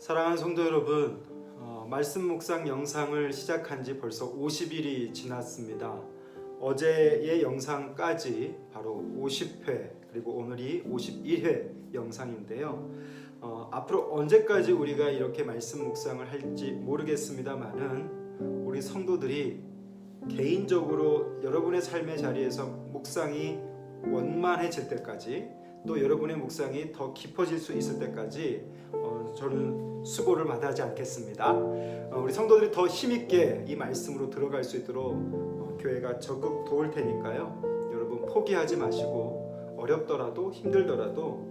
사랑하는 성도 여러분, 말씀 묵상 영상을 시작한 지 벌써 50일이 지났습니다. 어제의 영상까지 바로 50회, 그리고 오늘이 51회 영상인데요. 앞으로 언제까지 우리가 이렇게 말씀 묵상을 할지 모르겠습니다만은 우리 성도들이 개인적으로 여러분의 삶의 자리에서 묵상이 원만해질 때까지, 또 여러분의 묵상이 더 깊어질 수 있을 때까지 저는 수고를 마다하지 않겠습니다. 우리 성도들이 더 힘있게 이 말씀으로 들어갈 수 있도록 교회가 적극 도울 테니까요. 여러분 포기하지 마시고 어렵더라도 힘들더라도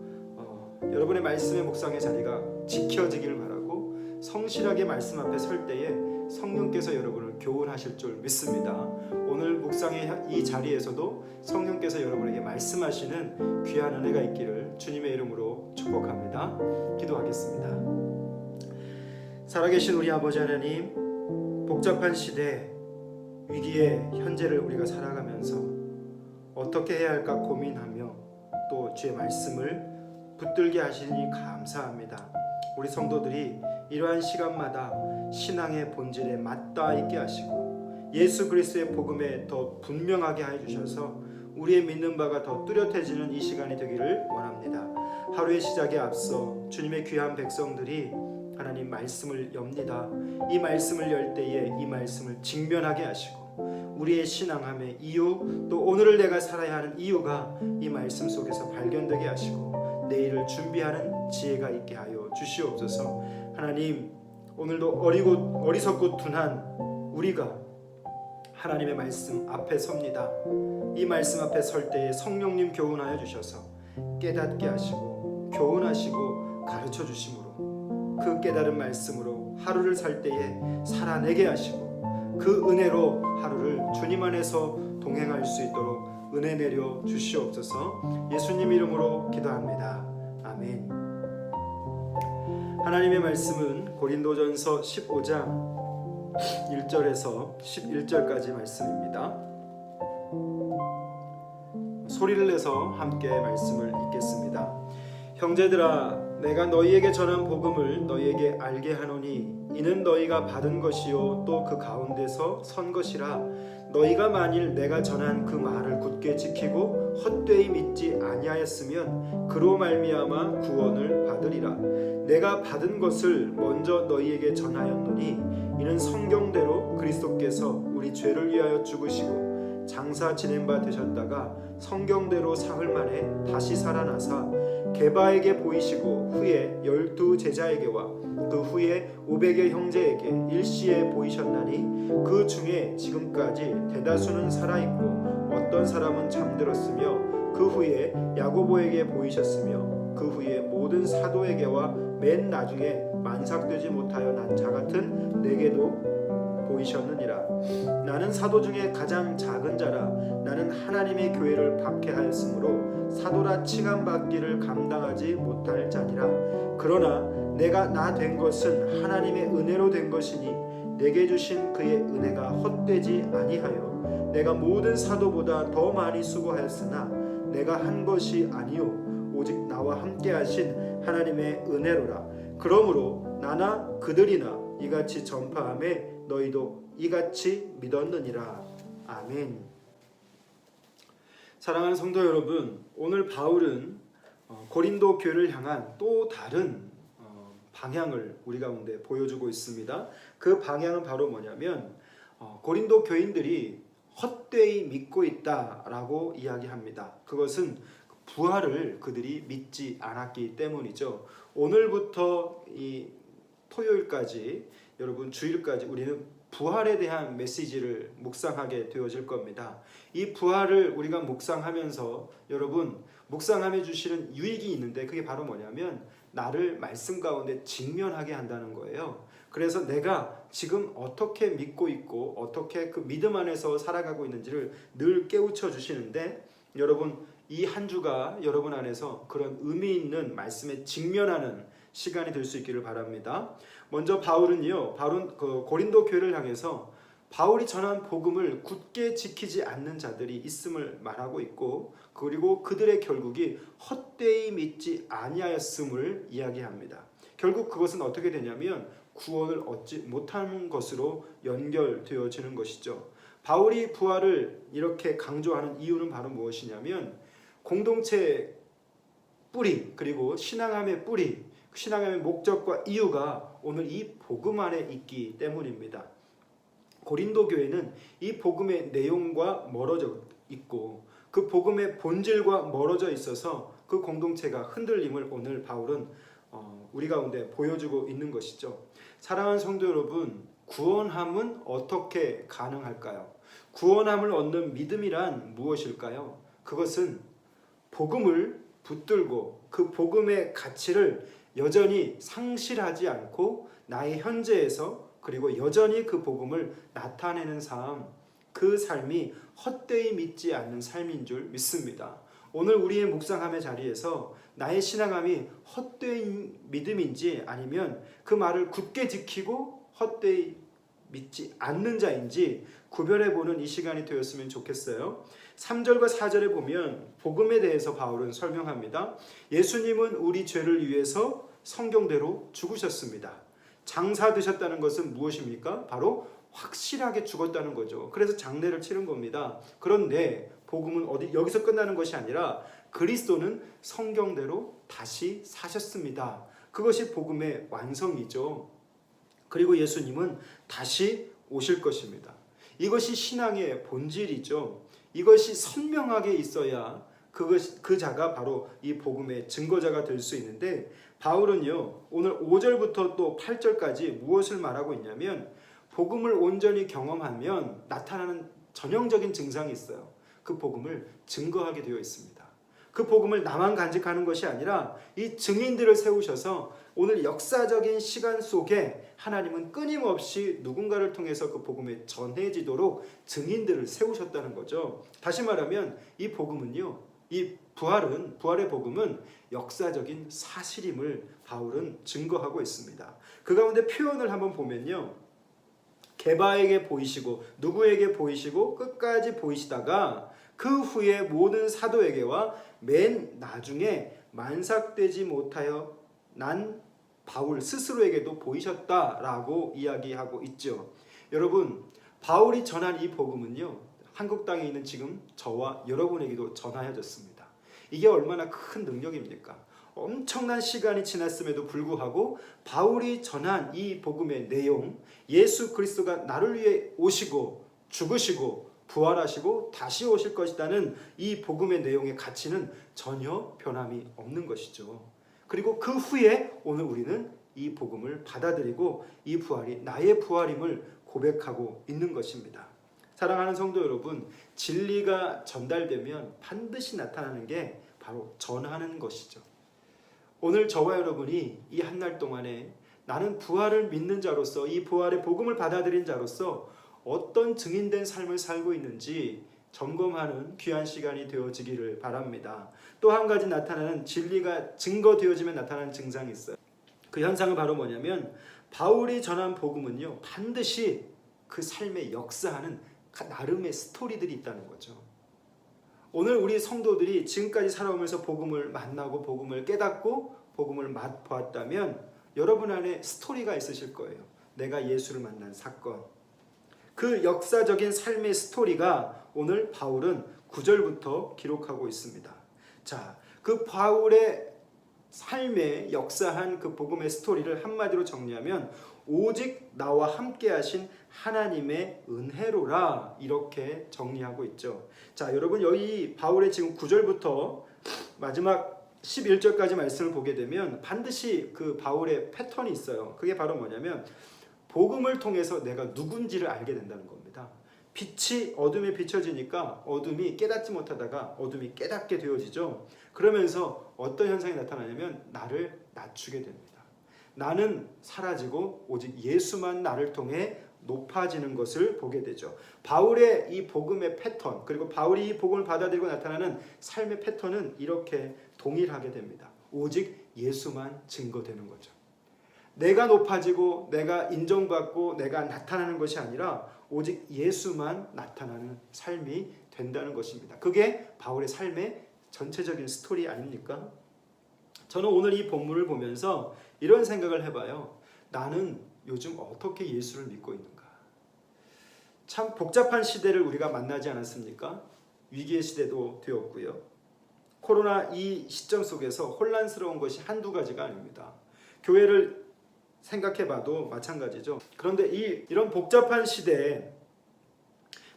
여러분의 말씀의 묵상의 자리가 지켜지길 바라고, 성실하게 말씀 앞에 설 때에 성령께서 여러분을 교훈하실 줄 믿습니다. 오늘 묵상의 이 자리에서도 성령께서 여러분에게 말씀하시는 귀한 은혜가 있기를 주님의 이름으로 축복합니다. 기도하겠습니다. 살아계신 우리 아버지 하나님, 복잡한 시대, 위기의 현재를 우리가 살아가면서 어떻게 해야 할까 고민하며 또 주의 말씀을 붙들게 하시니 감사합니다. 우리 성도들이 이러한 시간마다 신앙의 본질에 맞닿아 있게 하시고 예수 그리스도의 복음에 더 분명하게 해주셔서 우리의 믿는 바가 더 뚜렷해지는 이 시간이 되기를 원합니다. 하루의 시작에 앞서 주님의 귀한 백성들이 하나님 말씀을 엽니다. 이 말씀을 열 때에 이 말씀을 직면하게 하시고 우리의 신앙함의 이유, 또 오늘을 내가 살아야 하는 이유가 이 말씀 속에서 발견되게 하시고 내일을 준비하는 지혜가 있게 하여 주시옵소서. 하나님, 오늘도 어리석고 둔한 우리가 하나님의 말씀 앞에 섭니다. 이 말씀 앞에 설 때에 성령님 교훈하여 주셔서 깨닫게 하시고 교훈하시고 가르쳐 주심으로 그 깨달은 말씀으로 하루를 살 때에 살아내게 하시고 그 은혜로 하루를 주님 안에서 동행할 수 있도록 은혜 내려 주시옵소서. 예수님 이름으로 기도합니다. 아멘. 하나님의 말씀은 고린도전서 15장 1절에서 11절까지 말씀입니다. 소리를 내서 함께 말씀을 읽겠습니다. 형제들아, 내가 너희에게 전한 복음을 너희에게 알게 하노니 이는 너희가 받은 것이요 또 그 가운데서 선 것이라. 너희가 만일 내가 전한 그 말을 굳게 지키고 헛되이 믿지 아니하였으면 그로 말미암아 구원을 받으리라. 내가 받은 것을 먼저 너희에게 전하였노니 이는 성경대로 그리스도께서 우리 죄를 위하여 죽으시고 장사 지낸 바 되셨다가 성경대로 사흘 만에 다시 살아나사 게바에게 보이시고 후에 12 제자에게와 그 후에 500의 형제에게 일시에 보이셨나니 그 중에 지금까지 대다수는 살아있고 어떤 사람은 잠들었으며 그 후에 야고보에게 보이셨으며 그 후에 모든 사도에게와 맨 나중에 만삭되지 못하여 난 자 같은 내게도 보이셨느니라. 나는 사도 중에 가장 작은 자라. 나는 하나님의 교회를 박해하였으므로 사도라 칭함받기를 감당하지 못할 자니라. 그러나 내가 나 된 것은 하나님의 은혜로 된 것이니 내게 주신 그의 은혜가 헛되지 아니하여 내가 모든 사도보다 더 많이 수고하였으나 내가 한 것이 아니요 오직 나와 함께 하신 하나님의 은혜로라. 그러므로 나나 그들이나 이같이 전파함에 너희도 이같이 믿었느니라. 아멘. 사랑하는 성도 여러분, 오늘 바울은 고린도 교회를 향한 또 다른 방향을 우리 가운데 보여주고 있습니다. 그 방향은 바로 뭐냐면 고린도 교인들이 헛되이 믿고 있다라고 이야기합니다. 그것은 부활을 그들이 믿지 않았기 때문이죠. 오늘부터 이 토요일까지, 여러분 주일까지 우리는 부활에 대한 메시지를 묵상하게 되어질 겁니다. 이 부활을 우리가 묵상하면서 여러분 묵상하며 주시는 유익이 있는데, 그게 바로 뭐냐면 나를 말씀 가운데 직면하게 한다는 거예요. 그래서 내가 지금 어떻게 믿고 있고 어떻게 그 믿음 안에서 살아가고 있는지를 늘 깨우쳐 주시는데, 여러분 이 한 주가 여러분 안에서 그런 의미 있는 말씀에 직면하는 시간이 될 수 있기를 바랍니다. 먼저 바울은 그 고린도 교회를 향해서 바울이 전한 복음을 굳게 지키지 않는 자들이 있음을 말하고 있고, 그리고 그들의 결국이 헛되이 믿지 아니하였음을 이야기합니다. 결국 그것은 어떻게 되냐면 구원을 얻지 못하는 것으로 연결되어지는 것이죠. 바울이 부활을 이렇게 강조하는 이유는 바로 무엇이냐면 공동체의 뿌리, 그리고 신앙함의 뿌리, 신앙함의 목적과 이유가 오늘 이 복음 안에 있기 때문입니다. 고린도 교회는 이 복음의 내용과 멀어져 있고 그 복음의 본질과 멀어져 있어서 그 공동체가 흔들림을 오늘 바울은 우리 가운데 보여주고 있는 것이죠. 사랑하는 성도 여러분, 구원함은 어떻게 가능할까요? 구원함을 얻는 믿음이란 무엇일까요? 그것은 복음을 붙들고 그 복음의 가치를 여전히 상실하지 않고 나의 현재에서 그리고 여전히 그 복음을 나타내는 삶, 그 삶이 헛되이 믿지 않는 삶인 줄 믿습니다. 오늘 우리의 묵상함의 자리에서 나의 신앙함이 헛되이 믿음인지 아니면 그 말을 굳게 지키고 헛되이 믿지 않는 자인지 구별해보는 이 시간이 되었으면 좋겠어요. 3절과 4절에 보면 복음에 대해서 바울은 설명합니다. 예수님은 우리 죄를 위해서 성경대로 죽으셨습니다. 장사되셨다는 것은 무엇입니까? 바로 확실하게 죽었다는 거죠. 그래서 장례를 치른 겁니다. 그런데 복음은 여기서 끝나는 것이 아니라 그리스도는 성경대로 다시 사셨습니다. 그것이 복음의 완성이죠. 그리고 예수님은 다시 오실 것입니다. 이것이 신앙의 본질이죠. 이것이 선명하게 있어야 그 자가 바로 이 복음의 증거자가 될 수 있는데 바울은요 오늘 5절부터 또 8절까지 무엇을 말하고 있냐면 복음을 온전히 경험하면 나타나는 전형적인 증상이 있어요. 그 복음을 증거하게 되어 있습니다. 그 복음을 나만 간직하는 것이 아니라 이 증인들을 세우셔서 오늘 역사적인 시간 속에 하나님은 끊임없이 누군가를 통해서 그 복음에 전해지도록 증인들을 세우셨다는 거죠. 다시 말하면 이 복음은요, 이 부활의 복음은 역사적인 사실임을 바울은 증거하고 있습니다. 그 가운데 표현을 한번 보면요, 게바에게 보이시고 누구에게 보이시고 끝까지 보이시다가 그 후에 모든 사도에게와 맨 나중에 만삭되지 못하여 난 바울 스스로에게도 보이셨다라고 이야기하고 있죠. 여러분, 바울이 전한 이 복음은요, 한국 땅에 있는 지금 저와 여러분에게도 전하여졌습니다. 이게 얼마나 큰 능력입니까? 엄청난 시간이 지났음에도 불구하고 바울이 전한 이 복음의 내용, 예수 그리스도가 나를 위해 오시고 죽으시고 부활하시고 다시 오실 것이라는 이 복음의 내용의 가치는 전혀 변함이 없는 것이죠. 그리고 그 후에 오늘 우리는 이 복음을 받아들이고 이 부활이 나의 부활임을 고백하고 있는 것입니다. 사랑하는 성도 여러분, 진리가 전달되면 반드시 나타나는 게 바로 전하는 것이죠. 오늘 저와 여러분이 이 한 날 동안에 나는 부활을 믿는 자로서 이 부활의 복음을 받아들인 자로서 어떤 증인된 삶을 살고 있는지 점검하는 귀한 시간이 되어지기를 바랍니다. 또 한 가지 나타나는 진리가 증거되어지면 나타나는 증상이 있어요. 그 현상은 바로 뭐냐면 바울이 전한 복음은요, 반드시 그 삶에 역사하는 나름의 스토리들이 있다는 거죠. 오늘 우리 성도들이 지금까지 살아오면서 복음을 만나고 복음을 깨닫고 복음을 맛보았다면 여러분 안에 스토리가 있으실 거예요. 내가 예수를 만난 사건, 그 역사적인 삶의 스토리가 오늘 바울은 9절부터 기록하고 있습니다. 자, 그 바울의 삶에 역사한 그 복음의 스토리를 한마디로 정리하면 오직 나와 함께 하신 하나님의 은혜로라, 이렇게 정리하고 있죠. 자, 여러분, 여기 바울의 지금 9절부터 마지막 11절까지 말씀을 보게 되면 반드시 그 바울의 패턴이 있어요. 그게 바로 뭐냐면 복음을 통해서 내가 누군지를 알게 된다는 겁니다. 빛이 어둠에 비춰지니까 어둠이 깨닫지 못하다가 어둠이 깨닫게 되어지죠. 그러면서 어떤 현상이 나타나냐면 나를 낮추게 됩니다. 나는 사라지고 오직 예수만 나를 통해 높아지는 것을 보게 되죠. 바울의 이 복음의 패턴, 그리고 바울이 이 복음을 받아들이고 나타나는 삶의 패턴은 이렇게 동일하게 됩니다. 오직 예수만 증거되는 거죠. 내가 높아지고 내가 인정받고 내가 나타나는 것이 아니라 오직 예수만 나타나는 삶이 된다는 것입니다. 그게 바울의 삶의 전체적인 스토리 아닙니까? 저는 오늘 이 본문을 보면서 이런 생각을 해봐요. 나는 요즘 어떻게 예수를 믿고 있는가? 참 복잡한 시대를 우리가 만나지 않았습니까? 위기의 시대도 되었고요. 코로나 이 시점 속에서 혼란스러운 것이 한두 가지가 아닙니다. 교회를 생각해봐도 마찬가지죠. 그런데 이런 복잡한 시대에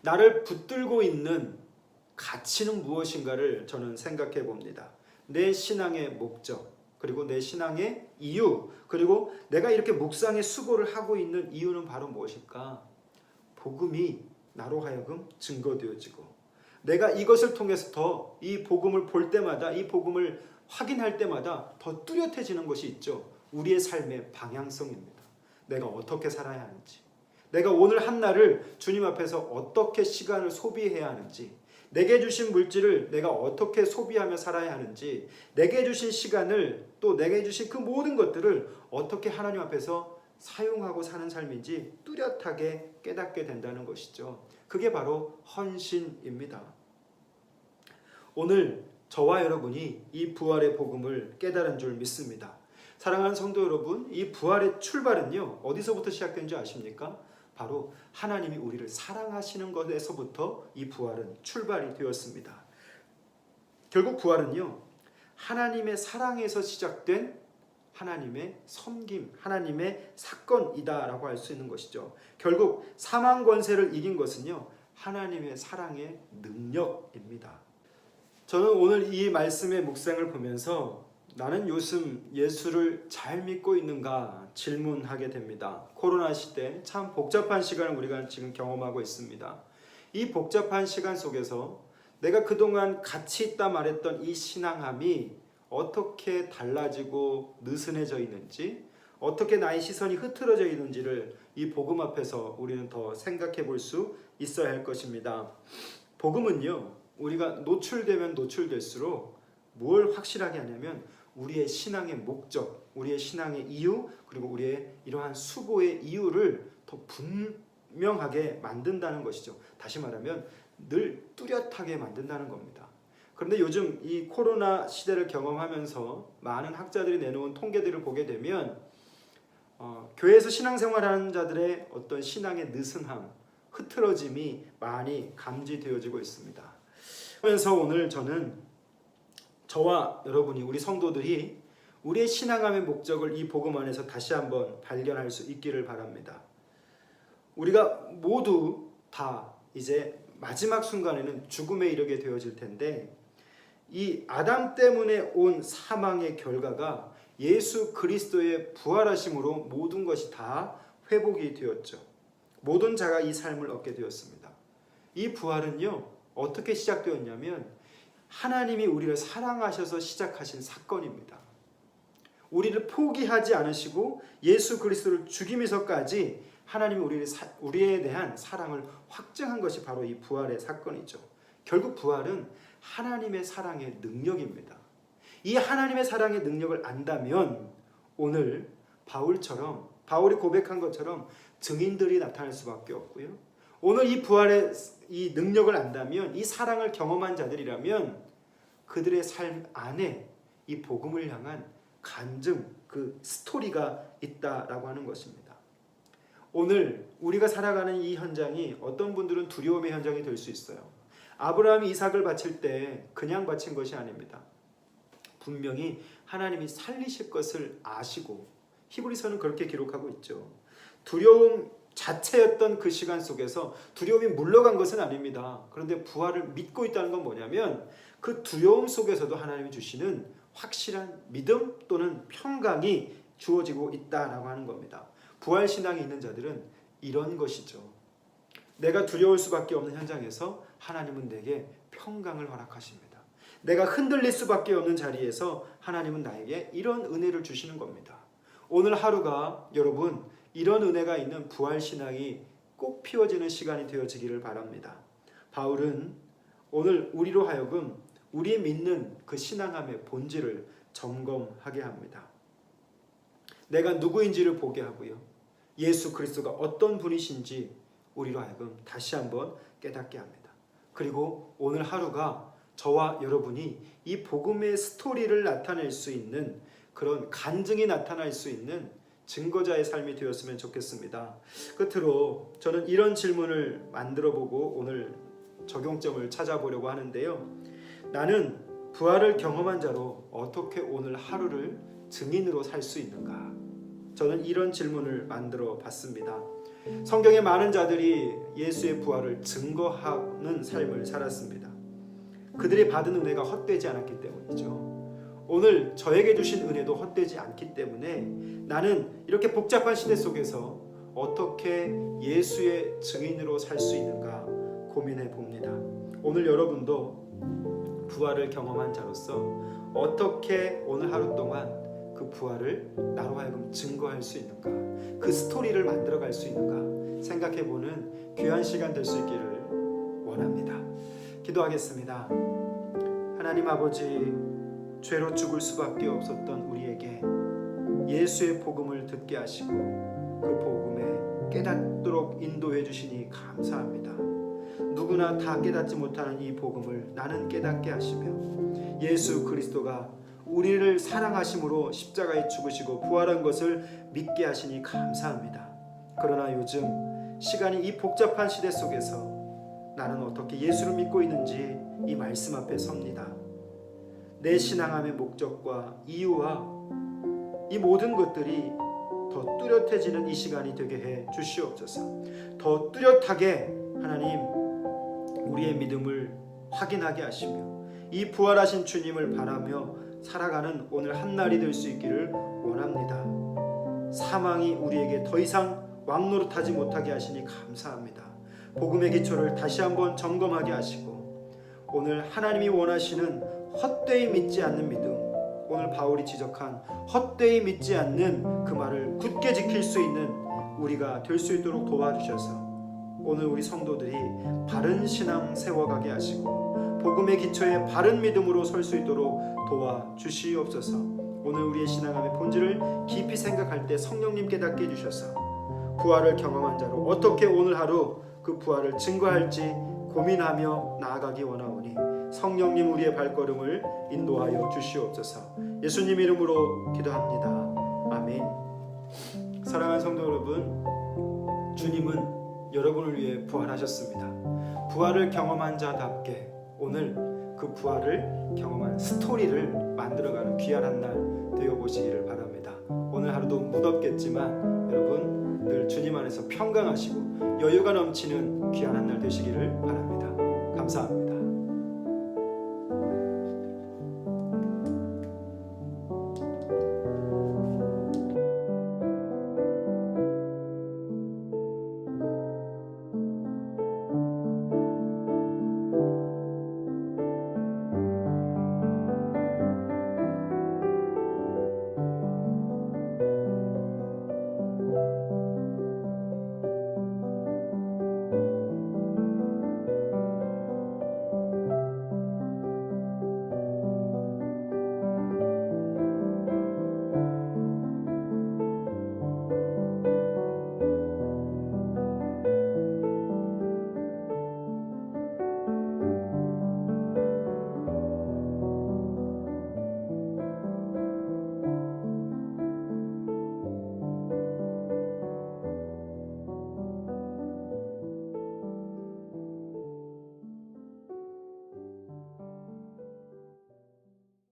나를 붙들고 있는 가치는 무엇인가를 저는 생각해 봅니다. 내 신앙의 목적, 그리고 내 신앙의 이유, 그리고 내가 이렇게 묵상의 수고를 하고 있는 이유는 바로 무엇일까? 복음이 나로 하여금 증거되어지고 내가 이것을 통해서 더 이 복음을 볼 때마다, 이 복음을 확인할 때마다 더 뚜렷해지는 것이 있죠. 우리의 삶의 방향성입니다. 내가 어떻게 살아야 하는지, 내가 오늘 한 날을 주님 앞에서 어떻게 시간을 소비해야 하는지, 내게 주신 물질을 내가 어떻게 소비하며 살아야 하는지, 내게 주신 시간을, 또 내게 주신 그 모든 것들을 어떻게 하나님 앞에서 사용하고 사는 삶인지 뚜렷하게 깨닫게 된다는 것이죠. 그게 바로 헌신입니다. 오늘 저와 여러분이 이 부활의 복음을 깨달은 줄 믿습니다. 사랑하는 성도 여러분, 이 부활의 출발은요, 어디서부터 시작된 줄 아십니까? 바로 하나님이 우리를 사랑하시는 것에서부터 이 부활은 출발이 되었습니다. 결국 부활은요, 하나님의 사랑에서 시작된 하나님의 섬김, 하나님의 사건이다라고 할 수 있는 것이죠. 결국 사망 권세를 이긴 것은요, 하나님의 사랑의 능력입니다. 저는 오늘 이 말씀의 묵상을 보면서 나는 요즘 예수를 잘 믿고 있는가 질문하게 됩니다. 코로나 시대 참 복잡한 시간을 우리가 지금 경험하고 있습니다. 이 복잡한 시간 속에서 내가 그동안 가치 있다 말했던 이 신앙함이 어떻게 달라지고 느슨해져 있는지, 어떻게 나의 시선이 흐트러져 있는지를 이 복음 앞에서 우리는 더 생각해 볼 수 있어야 할 것입니다. 복음은요, 우리가 노출되면 노출될수록 뭘 확실하게 하냐면 우리의 신앙의 목적, 우리의 신앙의 이유, 그리고 우리의 이러한 수고의 이유를 더 분명하게 만든다는 것이죠. 다시 말하면 늘 뚜렷하게 만든다는 겁니다. 그런데 요즘 이 코로나 시대를 경험하면서 많은 학자들이 내놓은 통계들을 보게 되면 교회에서 신앙생활하는 자들의 어떤 신앙의 느슨함, 흐트러짐이 많이 감지되어지고 있습니다. 그래서 오늘 저는 저와 여러분이, 우리 성도들이 우리의 신앙함의 목적을 이 복음 안에서 다시 한번 발견할 수 있기를 바랍니다. 우리가 모두 다 이제 마지막 순간에는 죽음에 이르게 되어질 텐데, 이 아담 때문에 온 사망의 결과가 예수 그리스도의 부활하심으로 모든 것이 다 회복이 되었죠. 모든 자가 이 삶을 얻게 되었습니다. 이 부활은요, 어떻게 시작되었냐면 하나님이 우리를 사랑하셔서 시작하신 사건입니다. 우리를 포기하지 않으시고 예수 그리스도를 죽이면서까지 하나님이 우리에 대한 사랑을 확증한 것이 바로 이 부활의 사건이죠. 결국 부활은 하나님의 사랑의 능력입니다. 이 하나님의 사랑의 능력을 안다면 오늘 바울이 고백한 것처럼 증인들이 나타날 수밖에 없고요. 오늘 이 부활의 이 능력을 안다면, 이 사랑을 경험한 자들이라면 그들의 삶 안에 이 복음을 향한 간증, 그 스토리가 있다라고 하는 것입니다. 오늘 우리가 살아가는 이 현장이 어떤 분들은 두려움의 현장이 될 수 있어요. 아브라함이 이삭을 바칠 때 그냥 바친 것이 아닙니다. 분명히 하나님이 살리실 것을 아시고, 히브리서는 그렇게 기록하고 있죠. 두려움 자체였던 그 시간 속에서 두려움이 물러간 것은 아닙니다. 그런데 부활을 믿고 있다는 건 뭐냐면 그 두려움 속에서도 하나님이 주시는 확실한 믿음 또는 평강이 주어지고 있다라고 하는 겁니다. 부활신앙이 있는 자들은 이런 것이죠. 내가 두려울 수밖에 없는 현장에서 하나님은 내게 평강을 허락하십니다. 내가 흔들릴 수밖에 없는 자리에서 하나님은 나에게 이런 은혜를 주시는 겁니다. 오늘 하루가 여러분 이런 은혜가 있는 부활신앙이 꼭 피워지는 시간이 되어지기를 바랍니다. 바울은 오늘 우리로 하여금 우리 믿는 그 신앙함의 본질을 점검하게 합니다. 내가 누구인지를 보게 하고요. 예수 그리스도가 어떤 분이신지 우리로 하여금 다시 한번 깨닫게 합니다. 그리고 오늘 하루가 저와 여러분이 이 복음의 스토리를 나타낼 수 있는 그런 간증이 나타날 수 있는 증거자의 삶이 되었으면 좋겠습니다. 끝으로 저는 이런 질문을 만들어보고 오늘 적용점을 찾아보려고 하는데요. 나는 부활을 경험한 자로 어떻게 오늘 하루를 증인으로 살 수 있는가? 저는 이런 질문을 만들어 봤습니다. 성경의 많은 자들이 예수의 부활을 증거하는 삶을 살았습니다. 그들이 받은 은혜가 헛되지 않았기 때문이죠. 오늘 저에게 주신 은혜도 헛되지 않기 때문에 나는 이렇게 복잡한 시대 속에서 어떻게 예수의 증인으로 살 수 있는가 고민해 봅니다. 오늘 여러분도 부활을 경험한 자로서 어떻게 오늘 하루 동안 그 부활을 나로 하여금 증거할 수 있는가, 그 스토리를 만들어갈 수 있는가 생각해보는 귀한 시간 될 수 있기를 원합니다. 기도하겠습니다. 하나님 아버지, 죄로 죽을 수밖에 없었던 우리에게 예수의 복음을 듣게 하시고 그 복음에 깨닫도록 인도해 주시니 감사합니다. 누구나 다 깨닫지 못하는 이 복음을 나는 깨닫게 하시며 예수 그리스도가 우리를 사랑하심으로 십자가에 죽으시고 부활한 것을 믿게 하시니 감사합니다. 그러나 요즘 시간이 이 복잡한 시대 속에서 나는 어떻게 예수를 믿고 있는지 이 말씀 앞에 섭니다. 내 신앙함의 목적과 이유와 이 모든 것들이 더 뚜렷해지는 이 시간이 되게 해 주시옵소서. 더 뚜렷하게 하나님 우리의 믿음을 확인하게 하시며 이 부활하신 주님을 바라며 살아가는 오늘 한날이 될 수 있기를 원합니다. 사망이 우리에게 더 이상 왕노릇하지 못하게 하시니 감사합니다. 복음의 기초를 다시 한번 점검하게 하시고 오늘 하나님이 원하시는 헛되이 믿지 않는 믿음, 오늘 바울이 지적한 헛되이 믿지 않는 그 말을 굳게 지킬 수 있는 우리가 될 수 있도록 도와주셔서 오늘 우리 성도들이 바른 신앙 세워가게 하시고 복음의 기초에 바른 믿음으로 설 수 있도록 도와주시옵소서. 오늘 우리의 신앙함의 본질을 깊이 생각할 때 성령님 깨닫게 해주셔서 부활을 경험한 자로 어떻게 오늘 하루 그 부활을 증거할지 고민하며 나아가기 원하오니 성령님 우리의 발걸음을 인도하여 주시옵소서. 예수님 이름으로 기도합니다. 아멘. 사랑하는 성도 여러분, 주님은 여러분을 위해 부활하셨습니다. 부활을 경험한 자답게 오늘 그 부활을 경험한 스토리를 만들어가는 귀한 한 날 되어보시기를 바랍니다. 오늘 하루도 무덥겠지만 여러분 늘 주님 안에서 평강하시고 여유가 넘치는 귀한 한 날 되시기를 바랍니다. 감사합니다.